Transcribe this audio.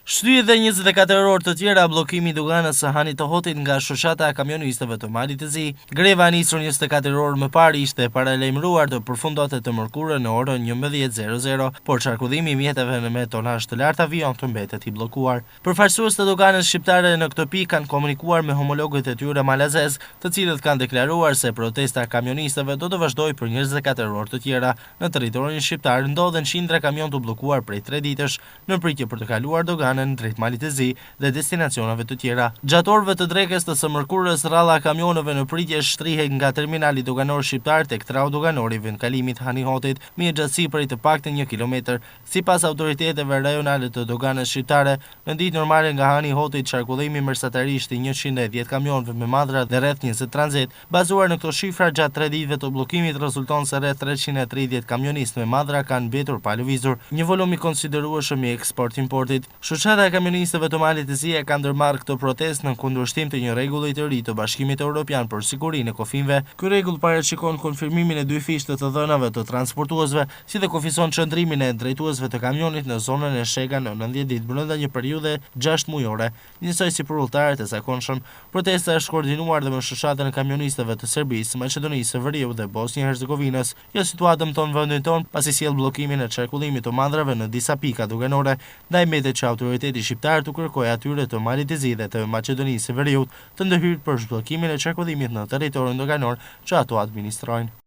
Shtyhet dhe 24 orë të tjera bllokimi i doganës së Hanit të Hotit nga shoqata e kamionistëve të Malit të Zi. Greva e nisur 24 orë më parë ishte paralajmëruar të përfundonte të mërkurën në orën 11:00, por çarkullimi i mjeteve me tonazh të lartë avion të mbetet i bllokuar. Përfaqësues të doganës shqiptare në këtë pikë kanë komunikuar me homologët e tyre malazez, të cilët kanë deklaruar se protesta e kamionistëve do të vazhdojë për 24 orë të tjera. Në territorin shqiptar ndodhen qindra kamion të bllokuar prej 3 ditësh në pritje për të kaluar doganën drejt Malit të Zi dhe destinacioneve të tjera. Gjatë orëve të drekës të së mërkurës, rralla e kamioneve në pritje shtrihet nga terminali doganor shqiptar tek trau doganor i vendkalimit Hani Hotit, me gjatësi prej të paktën 1 kilometër. Sipas autoriteteve rajonale të doganës shqiptare, në ditë normale nga Hani Hotit çarkullimi mesatarisht i 110 kamionëve me madra dhe rreth 20 tranzit. Bazuar në këto shifra, gjatë 3 ditëve të bllokimit rezulton se rreth 330 kamionistë me madra kanë mbetur pa lëvizur, një volum i konsiderueshëm i eksport-importit. Shoqata e kamionistëve të Malit të Zi ka ndërmarrë këtë protestë në kundërshtim të një rregulli të ri të Bashkimit Evropian për sigurinë e kufive. Ky rregull parashikon konfirmimin e 2 fishtë të dhënave të transportuesve, si dhe kufizon çndrimin e drejtuesve të kamionit në zonën e Shega në 90 ditë brenda një periudhe 6 mujore, njësoj si për udhëtarët e zakonshëm. Protesta është koordinuar dhe me shoqatën e kamionistëve të Serbisë, Maqedonisë së Veriut dhe Bosnjë-Hercegovinës. Kjo situatë dëmton vendin tonë pasi sjell bllokimin e çarkullimit të madrave në disa pika doganore, ndaj mbetet që autoriteti shqiptar të kërkojë atyre të Malit të Zi dhe të Maqedonisë së Veriut të ndërhyrë për zhbllokimin e çarkullimit në territorin doganor që ato administrojnë.